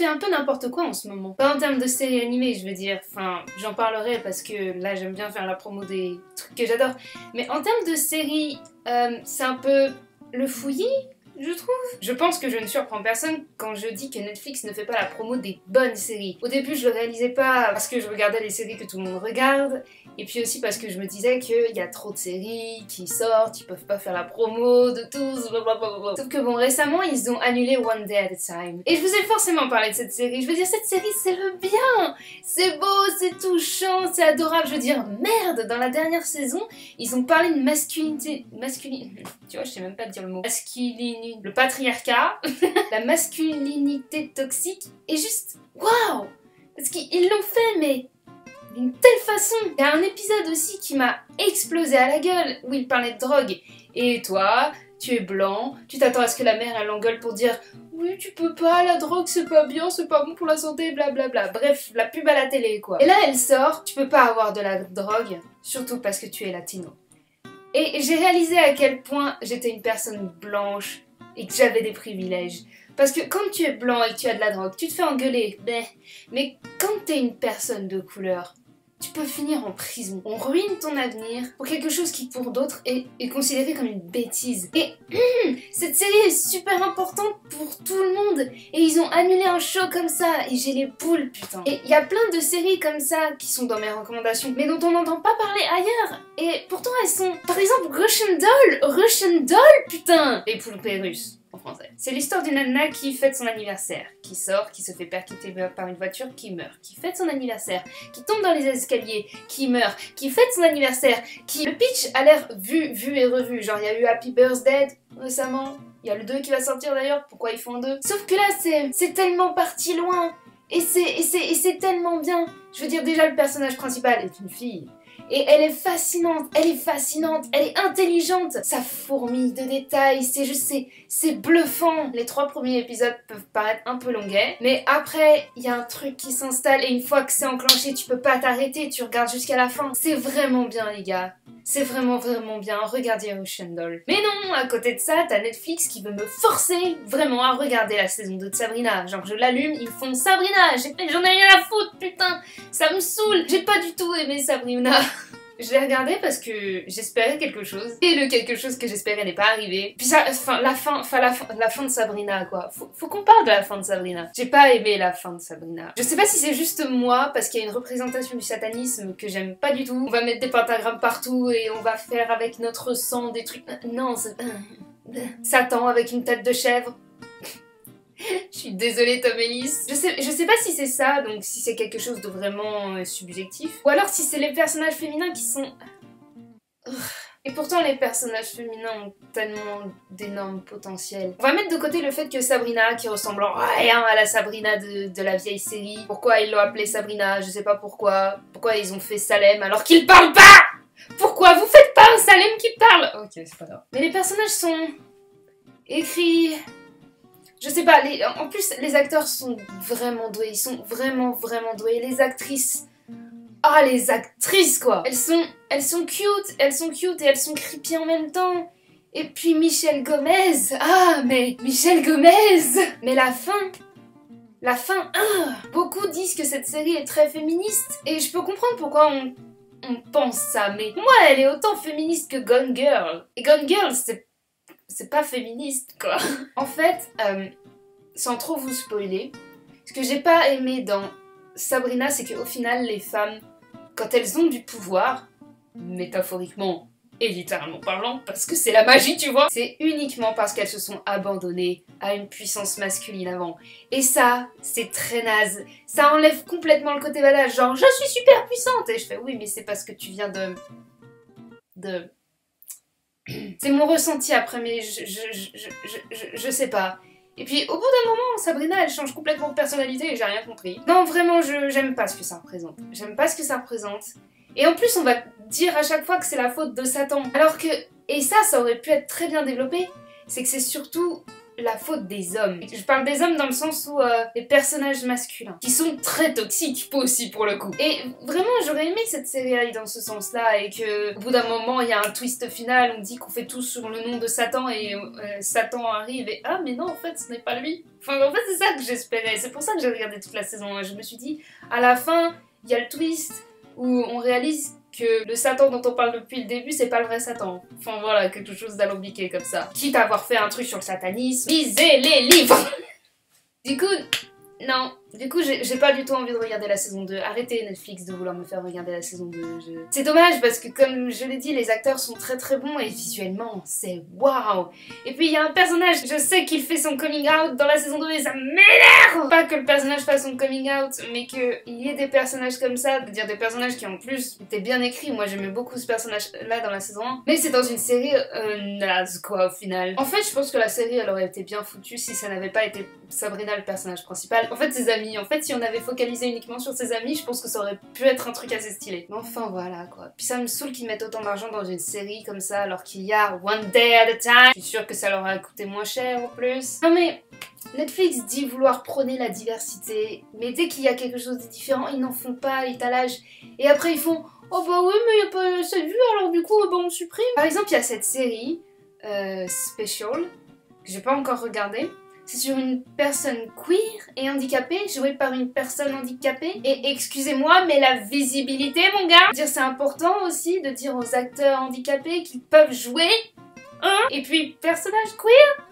fait un peu n'importe quoi en ce moment. Pas en termes de séries animées, je veux dire. Enfin, j'en parlerai parce que là, j'aime bien faire la promo des trucs que j'adore. Mais en termes de séries, c'est un peu le fouillis, je trouve. Je pense que je ne surprends personne quand je dis que Netflix ne fait pas la promo des bonnes séries. Au début, je le réalisais pas parce que je regardais les séries que tout le monde regarde, et puis aussi parce que je me disais qu'il y a trop de séries qui sortent, ils peuvent pas faire la promo de tous, blablabla. Sauf que bon, récemment, ils ont annulé One Day at a Time. Et je vous ai forcément parlé de cette série. Je veux dire, cette série, c'est le bien. C'est beau, c'est touchant, c'est adorable. Je veux dire, merde, dans la dernière saison, ils ont parlé de masculinité... Tu vois, je sais même pas dire le mot. Masculinité... Le patriarcat, la masculinité toxique, et juste, waouh! Parce qu'ils l'ont fait, mais d'une telle façon. Il y a un épisode aussi qui m'a explosé à la gueule, où il parlait de drogue. Et toi, tu es blanc, tu t'attends à ce que la mère, elle l'engueule pour dire « Oui, tu peux pas, la drogue, c'est pas bien, c'est pas bon pour la santé, blablabla. » Bref, la pub à la télé, quoi. Et là, elle sort, tu peux pas avoir de la drogue, surtout parce que tu es latino. Et j'ai réalisé à quel point j'étais une personne blanche, et que j'avais des privilèges. Parce que quand tu es blanc et que tu as de la drogue, tu te fais engueuler, mais quand t'es une personne de couleur, tu peux finir en prison. On ruine ton avenir pour quelque chose qui pour d'autres est considéré comme une bêtise. Et cette série est super importante pour tout le monde. Et ils ont annulé un show comme ça, et j'ai les boules, putain. Et il y a plein de séries comme ça qui sont dans mes recommandations, mais dont on n'entend pas parler ailleurs. Et pourtant elles sont... Par exemple, Russian Doll, putain. Les poulpes russes. En français. C'est l'histoire d'une nana qui fête son anniversaire, qui sort, qui se fait percuter par une voiture, qui meurt, qui fête son anniversaire, qui tombe dans les escaliers, qui meurt, qui fête son anniversaire, qui... Le pitch a l'air vu et revu, genre il y a eu Happy Birthday récemment, il y a le 2 qui va sortir d'ailleurs, pourquoi ils font 2? Sauf que là c'est tellement parti loin, et c'est tellement bien. Je veux dire, déjà le personnage principal est une fille. Et elle est fascinante, elle est intelligente. Ça fourmille de détails, c'est juste, c'est bluffant. Les 3 premiers épisodes peuvent paraître un peu longuets, mais après, il y a un truc qui s'installe et une fois que c'est enclenché, tu peux pas t'arrêter, tu regardes jusqu'à la fin. C'est vraiment bien, les gars. C'est vraiment bien, regardez Russian Doll. Mais non, à côté de ça, t'as Netflix qui veut me forcer vraiment à regarder la saison 2 de Sabrina. Genre je l'allume, ils font Sabrina, j'en ai rien à foutre, putain, ça me saoule. J'ai pas du tout aimé Sabrina. Je l'ai regardé parce que j'espérais quelque chose, et le quelque chose que j'espérais n'est pas arrivé. Puis ça, la fin de Sabrina, quoi. Faut qu'on parle de la fin de Sabrina. J'ai pas aimé la fin de Sabrina. Je sais pas si c'est juste moi, parce qu'il y a une représentation du satanisme que j'aime pas du tout. On va mettre des pentagrammes partout, et on va faire avec notre sang des trucs... Non, c'est... Satan avec une tête de chèvre. Je suis désolée Tom Ellis. Je sais pas si c'est ça, donc si c'est quelque chose de vraiment subjectif. Ou alors si c'est les personnages féminins qui sont... Et pourtant les personnages féminins ont tellement d'énormes potentiels. On va mettre de côté le fait que Sabrina, qui ressemble en rien à la Sabrina de la vieille série. Pourquoi ils l'ont appelée Sabrina, je sais pas pourquoi. Pourquoi ils ont fait Salem alors qu'ils parlent pas? Pourquoi vous faites pas un Salem qui parle? Ok, c'est pas grave. Mais les personnages sont... écrits... Je sais pas, en plus les acteurs sont vraiment doués, ils sont vraiment doués. Les actrices... Ah, les actrices quoi! Elles sont cute et elles sont creepy en même temps. Et puis Michelle Gomez! Ah, mais Michelle Gomez! Mais la fin, beaucoup disent que cette série est très féministe. Et je peux comprendre pourquoi on pense ça, mais moi elle est autant féministe que Gone Girl. Et Gone Girl, c'est pas féministe, quoi. En fait, sans trop vous spoiler, ce que j'ai pas aimé dans Sabrina, c'est qu'au final, les femmes, quand elles ont du pouvoir, métaphoriquement et littéralement parlant, parce que c'est la magie, tu vois, c'est uniquement parce qu'elles se sont abandonnées à une puissance masculine avant. Et ça, c'est très naze. Ça enlève complètement le côté badass, genre « je suis super puissante !» Et je fais « oui, mais c'est parce que tu viens de... » C'est mon ressenti après, mais je sais pas. Et puis au bout d'un moment, Sabrina elle change complètement de personnalité et j'ai rien compris. Non vraiment, j'aime pas ce que ça représente. J'aime pas ce que ça représente. Et en plus on va dire à chaque fois que c'est la faute de Satan. Alors que, et ça aurait pu être très bien développé, c'est que c'est surtout la faute des hommes. Je parle des hommes dans le sens où les personnages masculins, qui sont très toxiques aussi pour le coup. Et vraiment, j'aurais aimé que cette série aille dans ce sens-là et que au bout d'un moment, il y a un twist final, on dit qu'on fait tout sur le nom de Satan et Satan arrive et ah mais non, en fait, ce n'est pas lui. Enfin, en fait, c'est ça que j'espérais. C'est pour ça que j'ai regardé toute la saison 1. Je me suis dit, à la fin, il y a le twist où on réalise que le Satan dont on parle depuis le début, c'est pas le vrai Satan. Enfin voilà, quelque chose d'alambiqué comme ça. Quitte à avoir fait un truc sur le satanisme, lisez les livres. Du coup, non. Du coup, j'ai pas du tout envie de regarder la saison 2. Arrêtez Netflix de vouloir me faire regarder la saison 2. C'est dommage parce que comme je l'ai dit, les acteurs sont très très bons et visuellement, c'est waouh. Et puis il y a un personnage, je sais qu'il fait son coming out dans la saison 2 et ça m'énerve. Pas que le personnage fasse son coming out, mais qu'il y ait des personnages comme ça, c'est-à-dire des personnages qui en plus étaient bien écrits. Moi j'aimais beaucoup ce personnage-là dans la saison 1. Mais c'est dans une série naze quoi au final. En fait, je pense que la série elle aurait été bien foutue si ça n'avait pas été Sabrina le personnage principal. En fait, ses amis. En fait, si on avait focalisé uniquement sur ses amis, je pense que ça aurait pu être un truc assez stylé. Mais enfin, voilà, quoi. Puis ça me saoule qu'ils mettent autant d'argent dans une série comme ça, alors qu'il y a One Day at a Time. Je suis sûre que ça leur a coûté moins cher, en plus. Non mais... Netflix dit vouloir prôner la diversité, mais dès qu'il y a quelque chose de différent, ils n'en font pas l'étalage. Et après, ils font « Oh bah oui, mais il n'y a pas assez de vues, alors du coup, bah on supprime. » Par exemple, il y a cette série, Special, que j'ai pas encore regardée. C'est sur une personne queer et handicapée, jouée par une personne handicapée. Et excusez-moi, mais la visibilité, mon gars! C'est important aussi de dire aux acteurs handicapés qu'ils peuvent jouer. Hein? Et puis, personnage queer?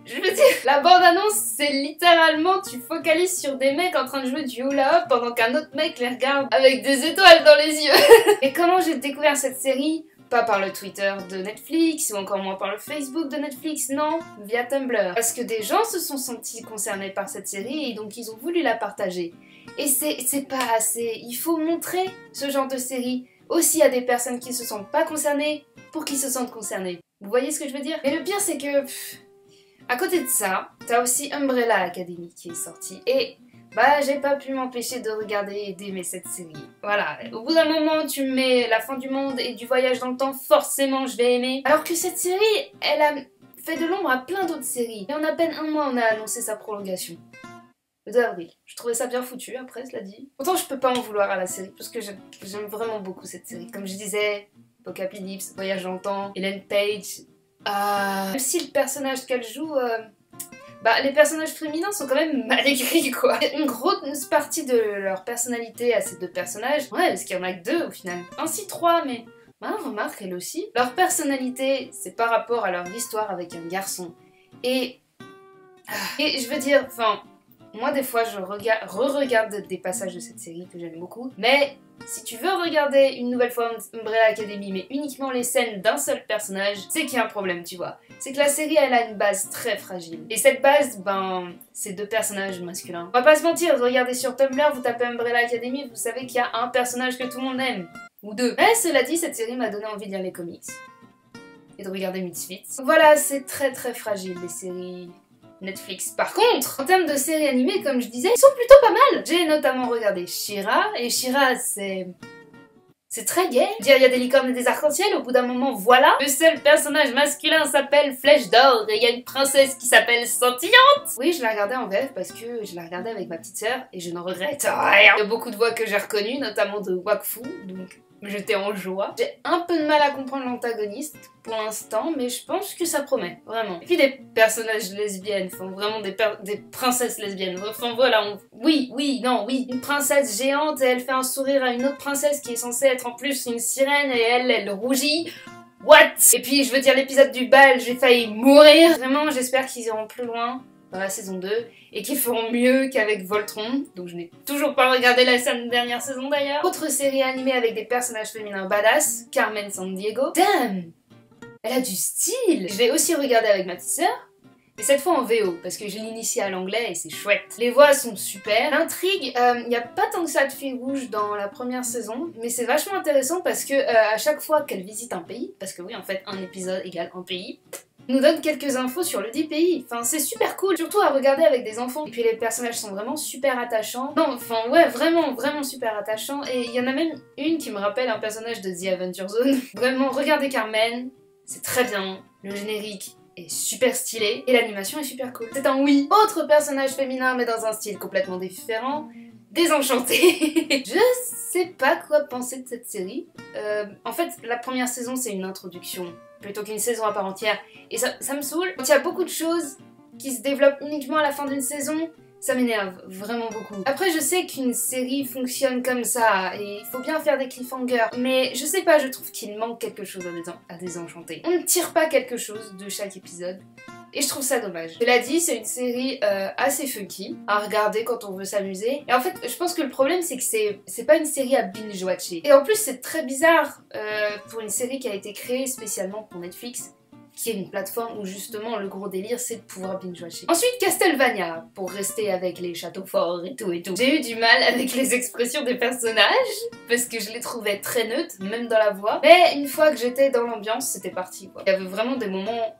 Je veux dire, la bande-annonce, c'est littéralement tu focalises sur des mecs en train de jouer du hula-hoop pendant qu'un autre mec les regarde avec des étoiles dans les yeux. Et comment j'ai découvert cette série? Pas par le Twitter de Netflix, ou encore moins par le Facebook de Netflix, non, via Tumblr. Parce que des gens se sont sentis concernés par cette série et donc ils ont voulu la partager. Et c'est pas assez, il faut montrer ce genre de série aussi à des personnes qui se sentent pas concernées pour qu'ils se sentent concernés. Vous voyez ce que je veux dire? Mais le pire c'est que, à côté de ça, t'as aussi Umbrella Academy qui est sorti et... bah j'ai pas pu m'empêcher de regarder et d'aimer cette série. Voilà, au bout d'un moment tu me mets la fin du monde et du voyage dans le temps, forcément je vais aimer. Alors que cette série, elle a fait de l'ombre à plein d'autres séries. Et en à peine un mois on a annoncé sa prolongation. Le 2 avril. Je trouvais ça bien foutu après, cela dit. Pourtant je peux pas en vouloir à la série parce que j'aime vraiment beaucoup cette série. Comme je disais, Apocalypse, Voyage dans le temps, Ellen Page. Même si le personnage qu'elle joue... bah, les personnages féminins sont quand même mal écrits, quoi. Une grosse partie de leur personnalité à ces deux personnages, ouais, parce qu'il y en a que deux au final. Ainsi trois, mais... bah, remarque, elle aussi. Leur personnalité, c'est par rapport à leur histoire avec un garçon. Et je veux dire, enfin... moi, des fois, je re-regarde des passages de cette série que j'aime beaucoup, mais... si tu veux regarder une nouvelle fois Umbrella Academy, mais uniquement les scènes d'un seul personnage, c'est qu'il y a un problème, tu vois. C'est que la série, elle a une base très fragile. Et cette base, ben, c'est deux personnages masculins. On va pas se mentir, regardez sur Tumblr, vous tapez Umbrella Academy, vous savez qu'il y a un personnage que tout le monde aime. Ou deux. Mais cela dit, cette série m'a donné envie de lire les comics. Et de regarder Misfits. Voilà, c'est très très fragile, les séries... Netflix. Par contre, en termes de séries animées, comme je disais, ils sont plutôt pas mal. J'ai notamment regardé She-Ra, et She-Ra, c'est très gay. Je veux dire, il y a des licornes et des arcs-en-ciel, au bout d'un moment, voilà. Le seul personnage masculin s'appelle Flèche d'Or, et il y a une princesse qui s'appelle Scintillante. Oui, je la regardais en VF parce que je la regardais avec ma petite sœur, et je n'en regrette rien. Il y a beaucoup de voix que j'ai reconnues, notamment de Wakfu, donc... j'étais en joie. J'ai un peu de mal à comprendre l'antagoniste pour l'instant, mais je pense que ça promet, vraiment. Et puis des personnages lesbiennes, enfin vraiment des princesses lesbiennes. Enfin voilà, oui, une princesse géante et elle fait un sourire à une autre princesse qui est censée être en plus une sirène et elle rougit. What? Et puis je veux dire l'épisode du bal, j'ai failli mourir. Vraiment, j'espère qu'ils iront plus loin dans la saison 2 et qu'ils feront mieux qu'avec Voltron, donc je n'ai toujours pas regardé la dernière saison d'ailleurs. Autre série animée avec des personnages féminins badass, Carmen Sandiego. Damn! Elle a du style! Je l'ai aussi regardé avec ma petite sœur, mais cette fois en VO, parce que je l'initie à l'anglais et c'est chouette. Les voix sont super. L'intrigue, il n'y a pas tant que ça de fil rouge dans la première saison, mais c'est vachement intéressant parce que à chaque fois qu'elle visite un pays, parce que oui en fait un épisode égale un pays, nous donne quelques infos sur le dit pays. Enfin, c'est super cool, surtout à regarder avec des enfants. Et puis les personnages sont vraiment super attachants. Non, enfin ouais, vraiment, vraiment super attachants. Et il y en a même une qui me rappelle un personnage de The Adventure Zone. Vraiment, regardez Carmen, c'est très bien. Le générique est super stylé et l'animation est super cool. C'est un oui. Autre personnage féminin mais dans un style complètement différent, Désenchanté. Je sais pas quoi penser de cette série. En fait, la première saison c'est une introduction plutôt qu'une saison à part entière et ça me saoule. Quand il y a beaucoup de choses qui se développent uniquement à la fin d'une saison, ça m'énerve vraiment beaucoup. Après, je sais qu'une série fonctionne comme ça et il faut bien faire des cliffhangers, mais je sais pas, je trouve qu'il manque quelque chose à Désenchanté. On ne tire pas quelque chose de chaque épisode. Et je trouve ça dommage. Cela dit, c'est une série assez funky à regarder quand on veut s'amuser. Et en fait, je pense que le problème, c'est que c'est pas une série à binge-watcher. Et en plus, c'est très bizarre pour une série qui a été créée spécialement pour Netflix, qui est une plateforme où justement le gros délire c'est de pouvoir binge-watcher. Ensuite Castlevania, pour rester avec les châteaux forts et tout. J'ai eu du mal avec les expressions des personnages, parce que je les trouvais très neutres, même dans la voix. Mais une fois que j'étais dans l'ambiance, c'était parti quoi. Il y avait vraiment des moments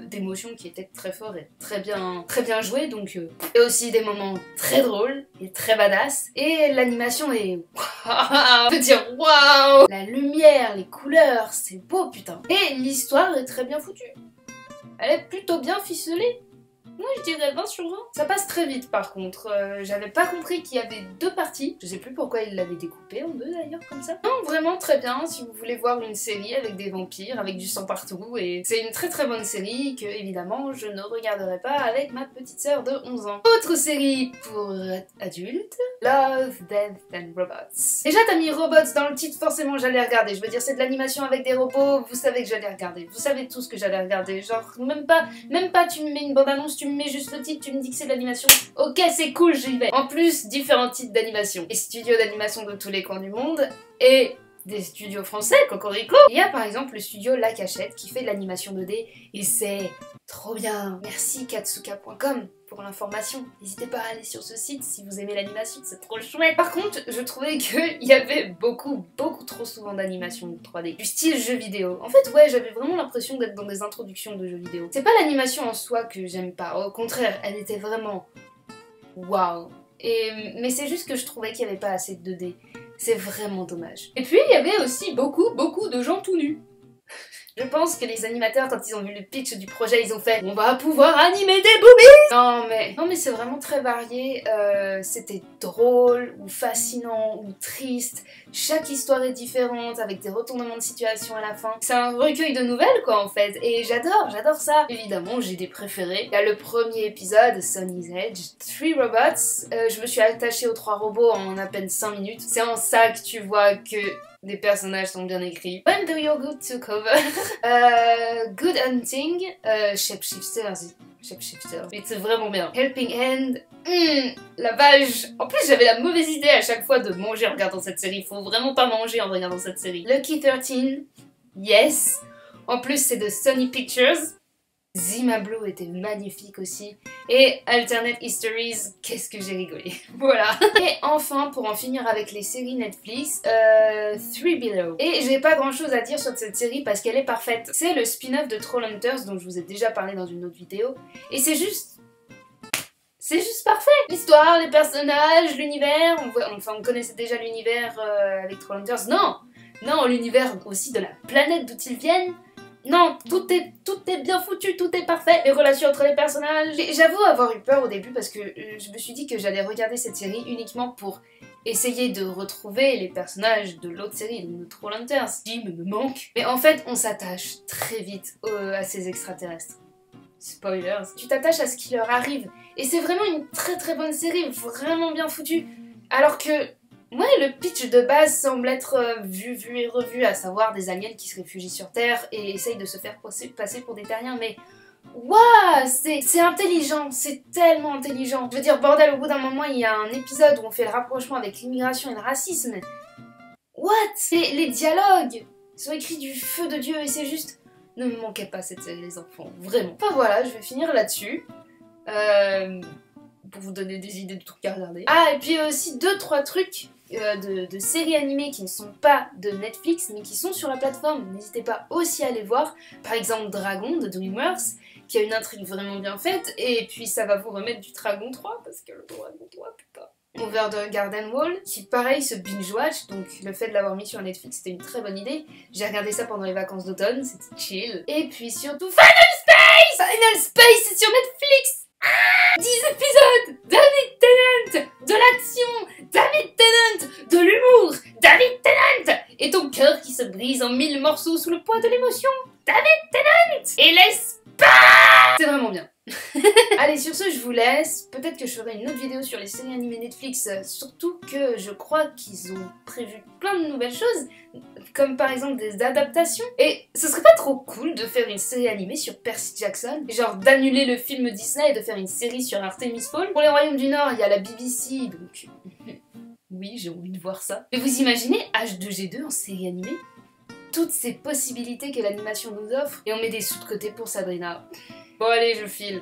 d'émotion qui étaient très forts et très bien joués, donc... Et aussi des moments très drôles et très badass. Et l'animation est... Waouh, je peux dire waouh. La lumière, les couleurs, c'est beau putain. Et l'histoire est très bien foutue. Elle est plutôt bien ficelée. Moi je dirais 20 sur 20. Ça passe très vite par contre. J'avais pas compris qu'il y avait 2 parties. Je sais plus pourquoi ils l'avaient découpé en 2 d'ailleurs comme ça. Non, vraiment très bien si vous voulez voir une série avec des vampires, avec du sang partout. Et c'est une très bonne série que évidemment je ne regarderai pas avec ma petite sœur de 11 ans. Autre série pour adultes. Love, Death and Robots. Déjà t'as mis Robots dans le titre, forcément j'allais regarder. Je veux dire c'est de l'animation avec des robots, vous savez que j'allais regarder. Vous savez tout ce que j'allais regarder. Genre même pas tu me mets une bande-annonce, tu me mets juste le titre, tu me dis que c'est de l'animation. Ok c'est cool, j'y vais. En plus, différents types d'animation. Et studios d'animation de tous les coins du monde. Et des studios français, cocorico. Il y a par exemple le studio La Cachette qui fait de l'animation 2D et c'est trop bien. Merci katsuka.com pour l'information. N'hésitez pas à aller sur ce site si vous aimez l'animation, c'est trop chouette. Par contre, je trouvais qu'il y avait beaucoup trop souvent d'animation 3D. Du style jeu vidéo. En fait, ouais, j'avais vraiment l'impression d'être dans des introductions de jeux vidéo. C'est pas l'animation en soi que j'aime pas. Au contraire, elle était vraiment... waouh. Mais c'est juste que je trouvais qu'il n'y avait pas assez de 2D. C'est vraiment dommage. Et puis, il y avait aussi beaucoup de gens tout nus. Je pense que les animateurs, quand ils ont vu le pitch du projet, ils ont fait « On va pouvoir animer des boobies !» Non mais c'est vraiment très varié. C'était drôle, ou fascinant, ou triste. Chaque histoire est différente, avec des retournements de situation à la fin. C'est un recueil de nouvelles quoi en fait, et j'adore ça. Évidemment, j'ai des préférés. Il y a le premier épisode, Sunny's Edge, 3 Robots. Je me suis attachée aux 3 robots en à peine 5 minutes. C'est en ça que tu vois que... les personnages sont bien écrits. When the Yogurt Took Over. Good Hunting. Shapeshifters. Mais c'est vraiment bien. Helping Hand. La vache. En plus, j'avais la mauvaise idée à chaque fois de manger en regardant cette série. Faut vraiment pas manger en regardant cette série. Lucky 13. Yes. En plus, c'est de Sony Pictures. Zima Blue était magnifique aussi. Et Alternate Histories, qu'est-ce que j'ai rigolé. Voilà. Et enfin, pour en finir avec les séries Netflix, 3 Below. Et j'ai pas grand chose à dire sur cette série parce qu'elle est parfaite. C'est le spin-off de Trollhunters dont je vous ai déjà parlé dans une autre vidéo. Et c'est juste parfait. L'histoire, les personnages, l'univers, on connaissait déjà l'univers avec Trollhunters. Non, l'univers aussi de la planète d'où ils viennent. Non, tout est bien foutu, tout est parfait. Les relations entre les personnages... J'avoue avoir eu peur au début parce que je me suis dit que j'allais regarder cette série uniquement pour essayer de retrouver les personnages de l'autre série, de Trollhunters, qui me manque. Mais en fait, on s'attache très vite à ces extraterrestres. Spoilers. Tu t'attaches à ce qui leur arrive. Et c'est vraiment une très bonne série, vraiment bien foutue. Alors que... ouais, le pitch de base semble être vu et revu, à savoir des aliens qui se réfugient sur Terre et essayent de se faire passer pour des terriens, mais waouh, c'est intelligent, c'est tellement intelligent. Je veux dire, bordel, au bout d'un moment, il y a un épisode où on fait le rapprochement avec l'immigration et le racisme. What? Les dialogues sont écrits du feu de Dieu et c'est juste... ne me manquez pas cette série, les enfants, vraiment. Enfin voilà, je vais finir là-dessus. Pour vous donner des idées de trucs à regarder. Ah, et puis aussi 2-3 trucs de séries animées qui ne sont pas de Netflix, mais qui sont sur la plateforme. N'hésitez pas aussi à les voir. Par exemple, Dragon de DreamWorks, qui a une intrigue vraiment bien faite, et puis ça va vous remettre du Dragon 3, parce que le Dragon 3, putain. Over the Garden Wall, qui pareil se binge-watch, donc le fait de l'avoir mis sur Netflix, c'était une très bonne idée. J'ai regardé ça pendant les vacances d'automne, c'était chill. Et puis surtout, Final Space! Final Space, c'est sur Netflix. 10 épisodes, David Tennant, de l'action, David Tennant, de l'humour, David Tennant, et ton cœur qui se brise en 1000 morceaux sous le poids de l'émotion, David Tennant, et l'espace. C'est vraiment bien. Allez, sur ce, je vous laisse. Peut-être que je ferai une autre vidéo sur les séries animées Netflix, surtout que je crois qu'ils ont prévu plein de nouvelles choses, comme par exemple des adaptations. Et ce serait pas trop cool de faire une série animée sur Percy Jackson, genre d'annuler le film Disney et de faire une série sur Artemis Fowl. Pour les Royaumes du Nord, il y a la BBC, donc oui, j'ai envie de voir ça. Mais vous imaginez H2G2 en série animée? Toutes ces possibilités que l'animation nous offre, et on met des sous de côté pour Sabrina. Bon allez, je file.